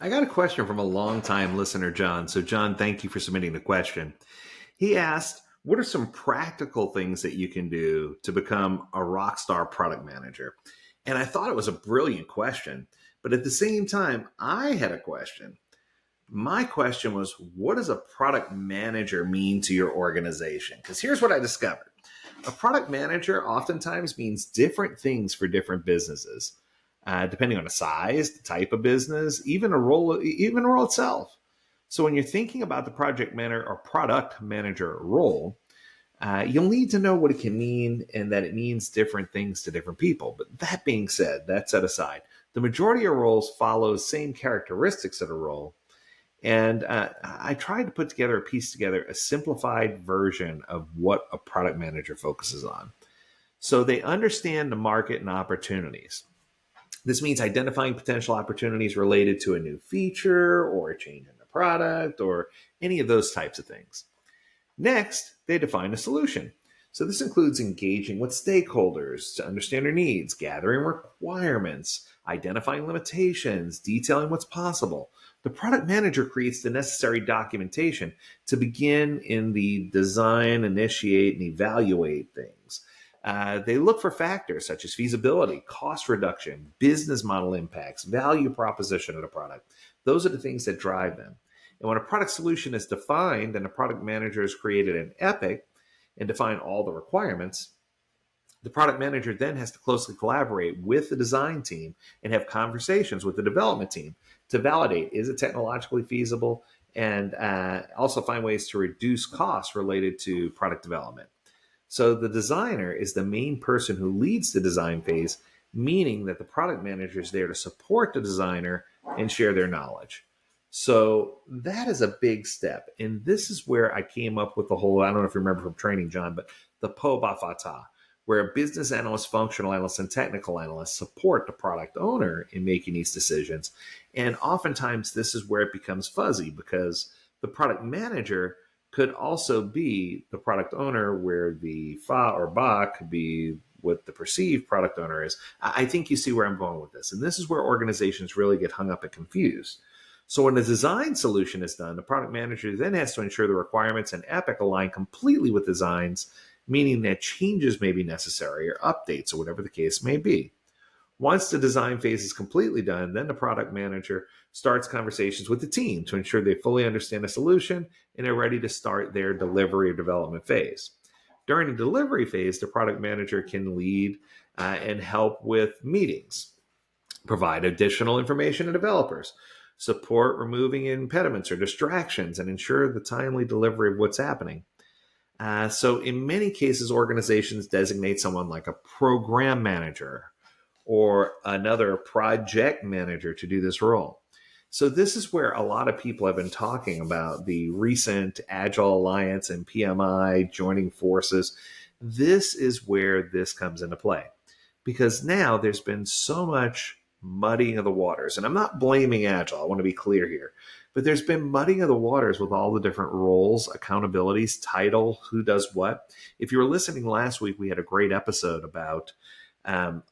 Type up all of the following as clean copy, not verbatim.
I got a question from a longtime listener, John. So, John, thank you for submitting the question. He asked, what are some practical things that you can do to become a Rockstar product manager? And I thought it was a brilliant question. But at the same time, I had a question. My question was, what does a product manager mean to your organization? Because here's what I discovered. A product manager oftentimes means different things for different businesses, depending on the size, the type of business, even a role itself. So when you're thinking about the project manager or product manager role, you'll need to know what it can mean and that it means different things to different people. But that being said, that set aside, the majority of roles follow the same characteristics of the role. And I tried to put together, piece together a simplified version of what a product manager focuses on. So they understand the market and opportunities. This means identifying potential opportunities related to a new feature or a change in the product or any of those types of things. Next, they define a solution. So this includes engaging with stakeholders to understand their needs, gathering requirements, identifying limitations, detailing what's possible. The product manager creates the necessary documentation to begin in the design, initiate, and evaluate things. They look for factors such as feasibility, cost reduction, business model impacts, value proposition of the product. Those are the things that drive them. And when a product solution is defined and a product manager has created an epic and defined all the requirements, the product manager then has to closely collaborate with the design team and have conversations with the development team to validate, is it technologically feasible, and also find ways to reduce costs related to product development. So the designer is the main person who leads the design phase, meaning that the product manager is there to support the designer and share their knowledge. So that is a big step. And this is where I came up with the whole, I don't know if you remember from training, John, but the POBAFATA, where a business analyst, functional analyst, and technical analyst support the product owner in making these decisions. And oftentimes this is where it becomes fuzzy because the product manager could also be the product owner, where the fa or ba could be what the perceived product owner is. I think you see where I'm going with this. And this is where organizations really get hung up and confused. So when the design solution is done, the product manager then has to ensure the requirements and epic align completely with designs, meaning that changes may be necessary or updates or whatever the case may be. Once the design phase is completely done, then the product manager starts conversations with the team to ensure they fully understand the solution and are ready to start their delivery or development phase. During the delivery phase, the product manager can lead and help with meetings, provide additional information to developers, support removing impediments or distractions, and ensure the timely delivery of what's happening. So, in many cases, organizations designate someone like a program manager or another project manager to do this role. So, this is where a lot of people have been talking about the recent Agile Alliance and PMI joining forces. This is where this comes into play because now there's been so much muddying of the waters. And I'm not blaming Agile, I want to be clear here. But there's been muddying of the waters with all the different roles, accountabilities, title, who does what. If you were listening last week, we had a great episode about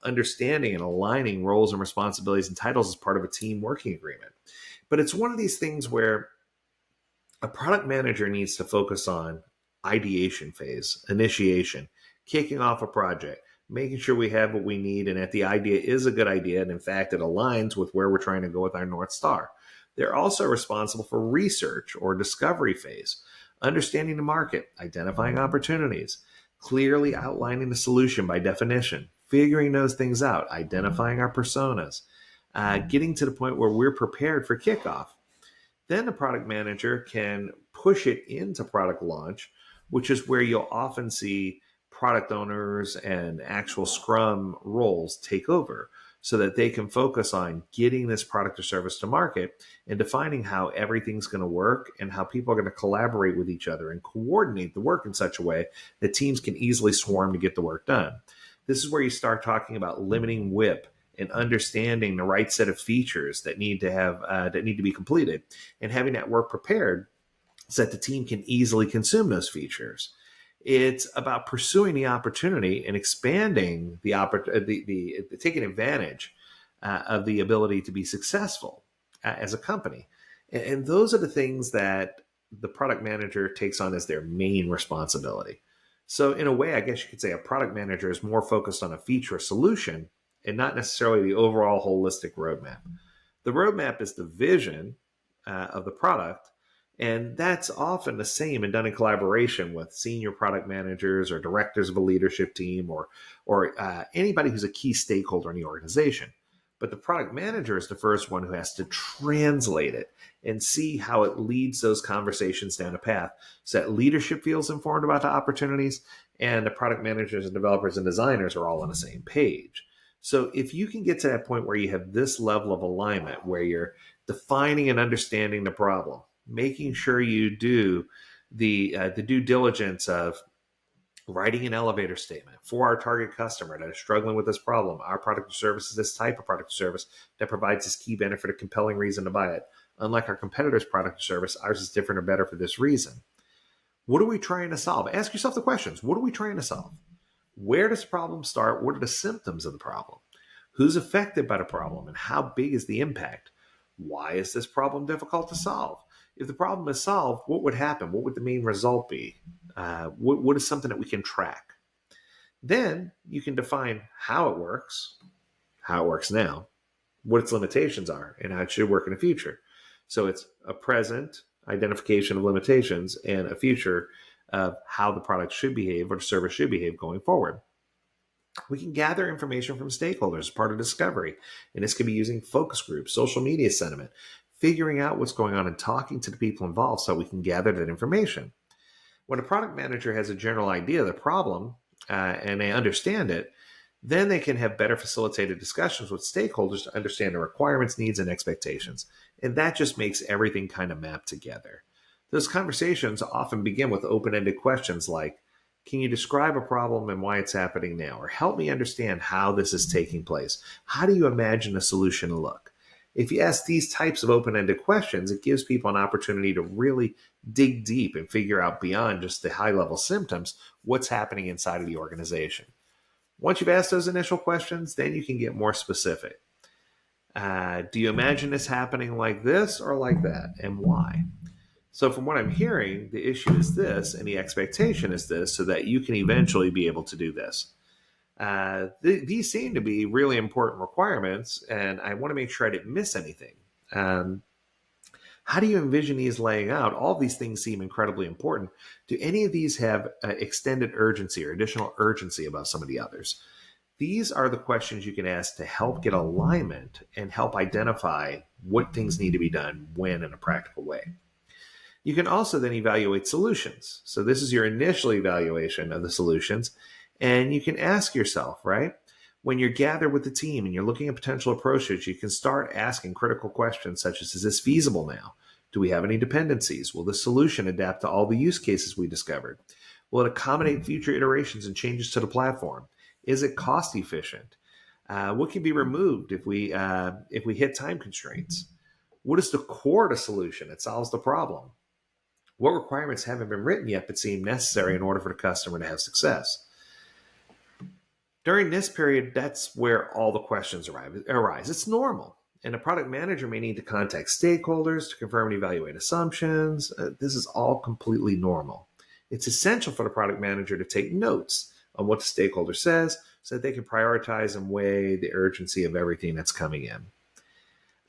understanding and aligning roles and responsibilities and titles as part of a team working agreement. But it's one of these things where a product manager needs to focus on ideation phase, initiation, kicking off a project, making sure we have what we need and that the idea is a good idea. And in fact, it aligns with where we're trying to go with our North Star. They're also responsible for research or discovery phase, understanding the market, identifying opportunities, clearly outlining the solution by definition, figuring those things out, identifying our personas, getting to the point where we're prepared for kickoff. Then the product manager can push it into product launch, which is where you'll often see product owners and actual Scrum roles take over so that they can focus on getting this product or service to market and defining how everything's going to work and how people are going to collaborate with each other and coordinate the work in such a way that teams can easily swarm to get the work done. This is where you start talking about limiting WIP and understanding the right set of features that need to be completed and having that work prepared so that the team can easily consume those features. It's about pursuing the opportunity and expanding the taking advantage of the ability to be successful as a company. And those are the things that the product manager takes on as their main responsibility. So, in a way, I guess you could say a product manager is more focused on a feature or solution and not necessarily the overall holistic roadmap. The roadmap is the vision of the product, and that's often the same and done in collaboration with senior product managers or directors of a leadership team or anybody who's a key stakeholder in the organization. But the product manager is the first one who has to translate it and see how it leads those conversations down a path so that leadership feels informed about the opportunities and the product managers and developers and designers are all on the same page. So if you can get to that point where you have this level of alignment, where you're defining and understanding the problem, making sure you do the due diligence of writing an elevator statement for our target customer that is struggling with this problem. Our product or service is this type of product or service that provides this key benefit, a compelling reason to buy it. Unlike our competitor's product or service, ours is different or better for this reason. What are we trying to solve? Ask yourself the questions. What are we trying to solve? Where does the problem start? What are the symptoms of the problem? Who's affected by the problem and how big is the impact? Why is this problem difficult to solve? If the problem is solved, what would happen? What would the main result be? What is something that we can track? Then you can define how it works now, what its limitations are, and how it should work in the future. So it's a present identification of limitations and a future of how the product should behave or the service should behave going forward. We can gather information from stakeholders as part of discovery, and this can be using focus groups, social media sentiment, figuring out what's going on and talking to the people involved so we can gather that information. When a product manager has a general idea of the problem and they understand it, then they can have better facilitated discussions with stakeholders to understand the requirements, needs, and expectations. And that just makes everything kind of map together. Those conversations often begin with open-ended questions like, can you describe a problem and why it's happening now? Or help me understand how this is taking place. How do you imagine a solution to look? If you ask these types of open-ended questions, it gives people an opportunity to really dig deep and figure out beyond just the high-level symptoms what's happening inside of the organization. Once you've asked those initial questions, then you can get more specific. Do you imagine this happening like this or like that, and why? So from what I'm hearing, the issue is this, and the expectation is this, so that you can eventually be able to do this. These seem to be really important requirements, and I want to make sure I didn't miss anything. How do you envision these laying out? All of these things seem incredibly important. Do any of these have extended urgency or additional urgency above some of the others? These are the questions you can ask to help get alignment and help identify what things need to be done when in a practical way. You can also then evaluate solutions. So this is your initial evaluation of the solutions. And you can ask yourself, right? When you're gathered with the team and you're looking at potential approaches, you can start asking critical questions such as, is this feasible now? Do we have any dependencies? Will the solution adapt to all the use cases we discovered? Will it accommodate future iterations and changes to the platform? Is it cost efficient? What can be removed if we hit time constraints? What is the core of the solution that solves the problem? What requirements haven't been written yet but seem necessary in order for the customer to have success? During this period, that's where all the questions arise. It's normal. And a product manager may need to contact stakeholders to confirm and evaluate assumptions. This is all completely normal. It's essential for the product manager to take notes on what the stakeholder says so that they can prioritize and weigh the urgency of everything that's coming in.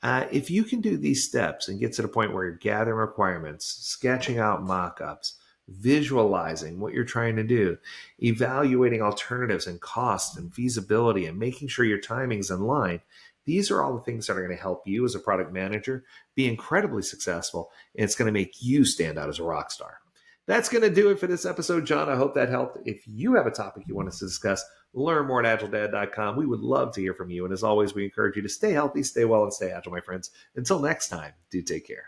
If you can do these steps and get to the point where you're gathering requirements, sketching out mock-ups, visualizing what you're trying to do, evaluating alternatives and cost and feasibility, and making sure your timing's in line, these are all the things that are going to help you as a product manager be incredibly successful, and it's going to make you stand out as a rock star. That's going to do it for this episode, John. I hope that helped. If you have a topic you want us to discuss, learn more at AgileDad.com. We would love to hear from you. And as always, we encourage you to stay healthy, stay well, and stay agile, my friends. Until next time, do take care.